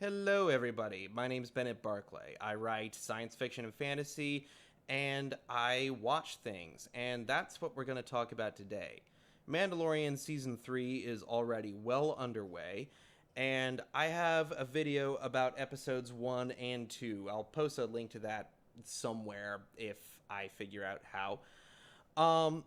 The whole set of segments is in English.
Hello, everybody. My name's Bennett Barclay. I write science fiction and fantasy, and I watch things, and that's what we're going to talk about today. Mandalorian Season 3 is already well underway, and I have a video about episodes 1 and 2. I'll post a link to that somewhere if I figure out how.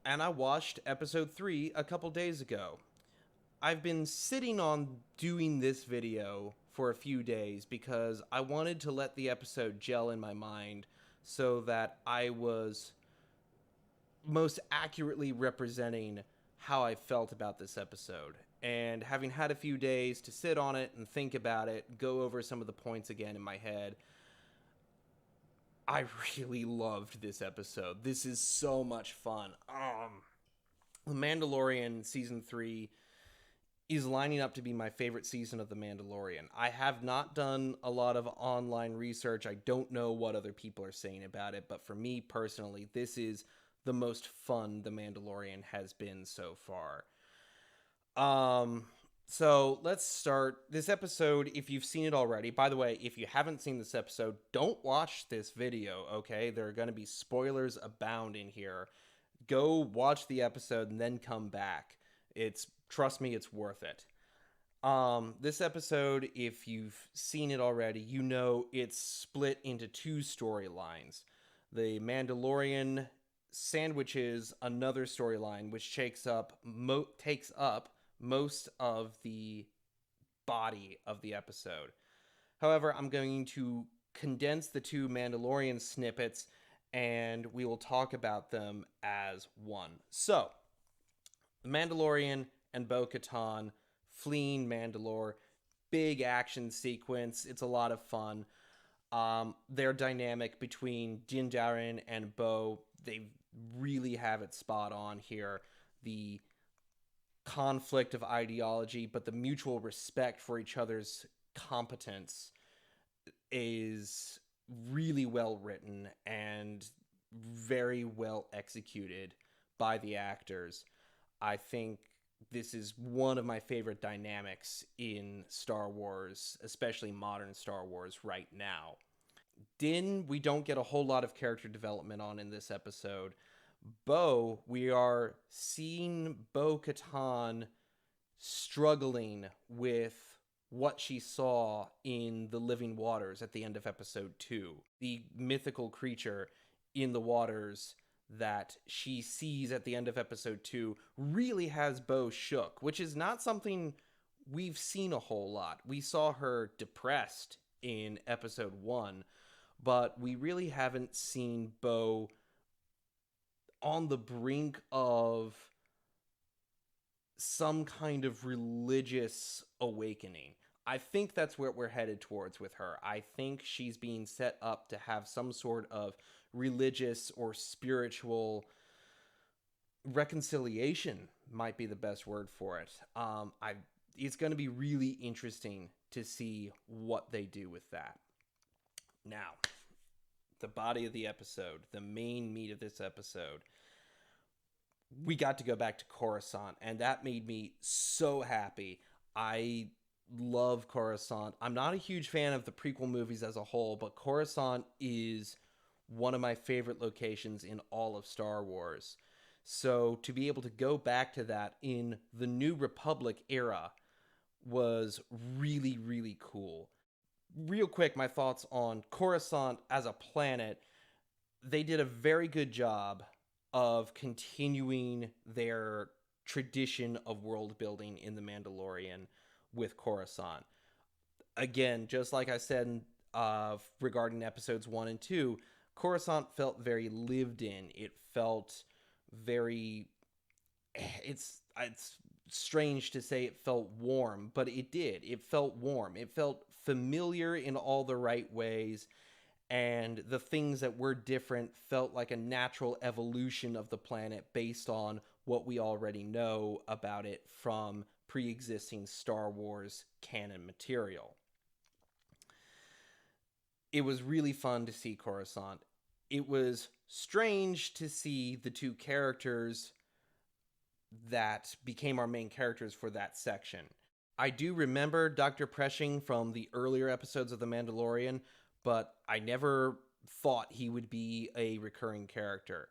And I watched episode 3 a couple days ago. I've been sitting on doing this video for a few days because I wanted to let the episode gel in my mind so that I was most accurately representing how I felt about this episode. And having had a few days to sit on it and think about it, go over some of the points again in my head, I really loved this episode. This is so much fun. The Mandalorian Season 3 is lining up to be my favorite season of The Mandalorian. I have not done a lot of online research. I don't know what other people are saying about it, but for me personally, this is the most fun The Mandalorian has been so far. So let's start this episode. If you've seen it already, by the way, if you haven't seen this episode, don't watch this video, okay? There are going to be spoilers abound in here. Go watch the episode and then come back. Trust me, it's worth it. This episode, if you've seen it already, you know it's split into two storylines. The Mandalorian sandwiches another storyline, which takes up most of the body of the episode. However, I'm going to condense the two Mandalorian snippets, and we will talk about them as one. So, the Mandalorian and Bo-Katan fleeing Mandalore. Big action sequence. It's a lot of fun. Their dynamic between Din Djarin and Bo, they really have it spot on here. The conflict of ideology, but the mutual respect for each other's competence is really well written and very well executed by the actors. I think this is one of my favorite dynamics in Star Wars, especially modern Star Wars right now. Din, we don't get a whole lot of character development on in this episode. Bo, we are seeing Bo-Katan struggling with what she saw in the living waters at the end of episode 2. The mythical creature in the waters that she sees at the end of episode 2 really has Bo shook, which is not something we've seen a whole lot. We saw her depressed in episode 1, but we really haven't seen Bo on the brink of some kind of religious awakening. I think that's where we're headed towards with her. I think she's being set up to have some sort of religious or spiritual reconciliation, might be the best word for it. It's going to be really interesting to see what they do with that. Now, the body of the episode, the main meat of this episode, we got to go back to Coruscant, and that made me so happy. I love Coruscant. I'm not a huge fan of the prequel movies as a whole, but Coruscant is one of my favorite locations in all of Star Wars. So to be able to go back to that in the New Republic era was really, really cool. Real quick, my thoughts on Coruscant as a planet. They did a very good job of continuing their tradition of world building in The Mandalorian with Coruscant. Again, just like I said regarding episodes 1 and 2, Coruscant felt very lived in. It felt very... It's strange to say it felt warm, but it did. It felt warm. It felt familiar in all the right ways, and the things that were different felt like a natural evolution of the planet based on what we already know about it from pre-existing Star Wars canon material. It was really fun to see Coruscant. It was strange to see the two characters that became our main characters for that section. I do remember Dr. Preshing from the earlier episodes of The Mandalorian, but I never thought he would be a recurring character.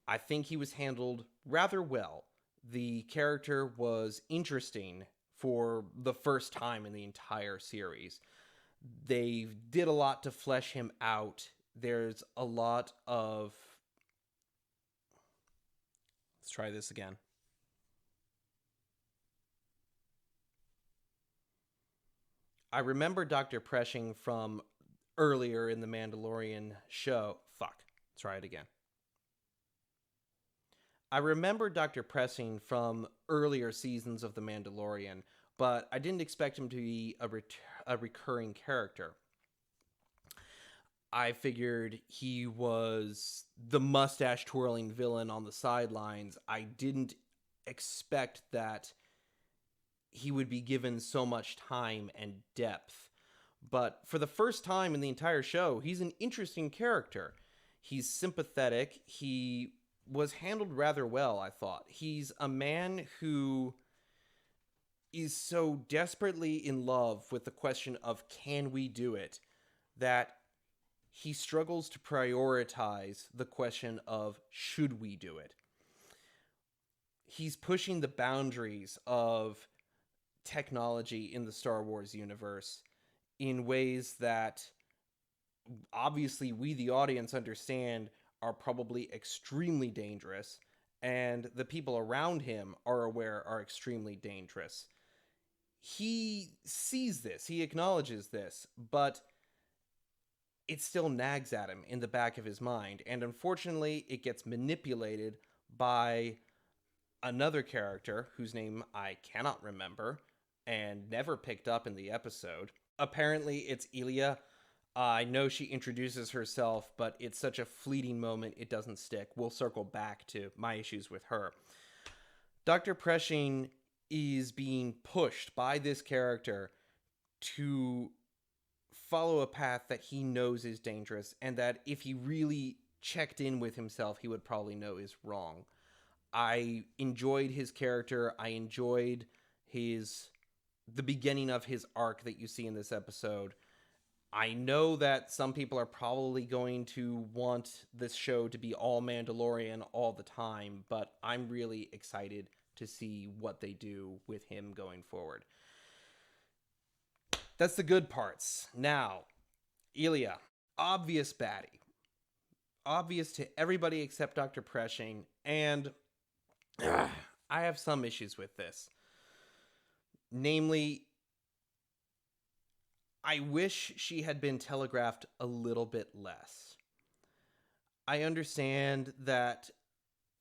I think he was handled rather well. The character was interesting for the first time in the entire series. They did a lot to flesh him out. There's a lot of. Let's try this again. I remember Dr. Preshing from earlier in the Mandalorian show. Fuck. Try it again. I remember Dr. Pressing from earlier seasons of The Mandalorian, but I didn't expect him to be a recurring character. I figured he was the mustache twirling villain on the sidelines. I didn't expect that he would be given so much time and depth. But for the first time in the entire show, he's an interesting character. He's sympathetic. He was handled rather well, I thought. He's a man who is so desperately in love with the question of can we do it that he struggles to prioritize the question of should we do it. He's pushing the boundaries of technology in the Star Wars universe in ways that obviously we, the audience, understand are probably extremely dangerous, and the people around him are aware are extremely dangerous. He sees this, he acknowledges this, but it still nags at him in the back of his mind, and unfortunately it gets manipulated by another character whose name I cannot remember and never picked up in the episode. Apparently it's Elia. I know she introduces herself, but it's such a fleeting moment, it doesn't stick. We'll circle back to my issues with her. Dr. Preshing is being pushed by this character to follow a path that he knows is dangerous, and that if he really checked in with himself, he would probably know is wrong. I enjoyed his character. I enjoyed the beginning of his arc that you see in this episode. I know that some people are probably going to want this show to be all Mandalorian all the time, but I'm really excited to see what they do with him going forward. That's the good parts. Now, Elia, obvious baddie. Obvious to everybody except Dr. Preshing, and I have some issues with this. Namely, I wish she had been telegraphed a little bit less. I understand that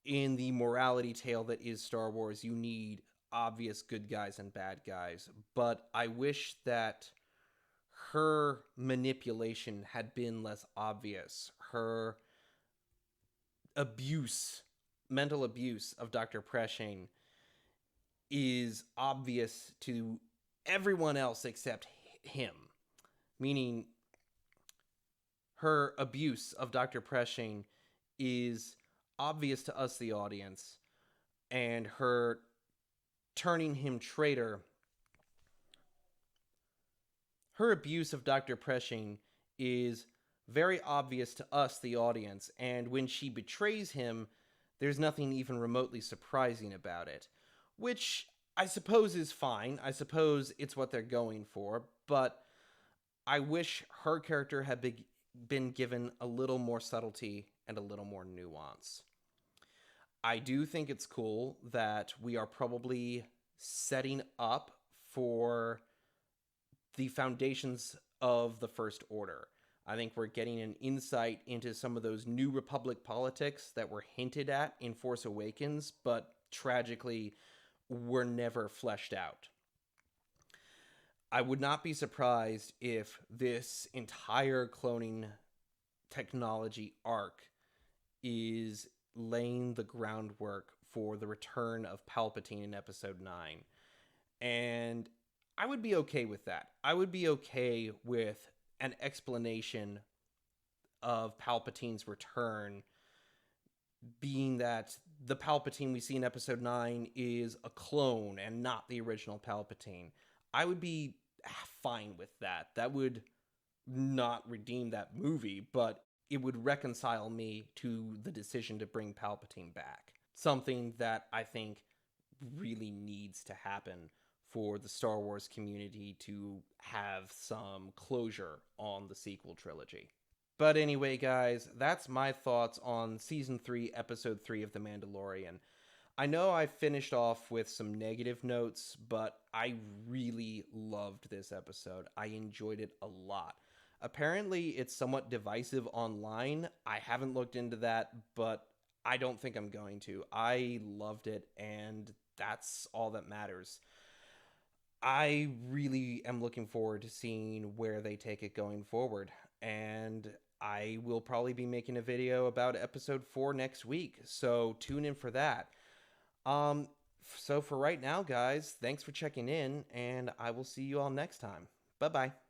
in the morality tale that is Star Wars, you need obvious good guys and bad guys, but I wish that her manipulation had been less obvious. Her mental abuse of Dr. Preshing is obvious to everyone else except him. Meaning, her abuse of Dr. Preshing is obvious to us, the audience, and her turning him traitor. Her abuse of Dr. Preshing is very obvious to us, the audience, and when she betrays him, there's nothing even remotely surprising about it. Which I suppose is fine. I suppose it's what they're going for, but I wish her character had been given a little more subtlety and a little more nuance. I do think it's cool that we are probably setting up for the foundations of the First Order. I think we're getting an insight into some of those New Republic politics that were hinted at in Force Awakens, but tragically were never fleshed out. I would not be surprised if this entire cloning technology arc is laying the groundwork for the return of Palpatine in Episode 9. And I would be okay with that. I would be okay with an explanation of Palpatine's return being that the Palpatine we see in Episode 9 is a clone and not the original Palpatine. I would be fine with that. That would not redeem that movie, but it would reconcile me to the decision to bring Palpatine back. Something that I think really needs to happen for the Star Wars community to have some closure on the sequel trilogy. But anyway, guys, that's my thoughts on Season 3, Episode 3 of The Mandalorian. I know I finished off with some negative notes, but I really loved this episode. I enjoyed it a lot. Apparently, it's somewhat divisive online. I haven't looked into that, but I don't think I'm going to. I loved it, and that's all that matters. I really am looking forward to seeing where they take it going forward. And I will probably be making a video about episode 4 next week. So tune in for that. Um so for right now, guys, thanks for checking in, and I will see you all next time. Bye-bye.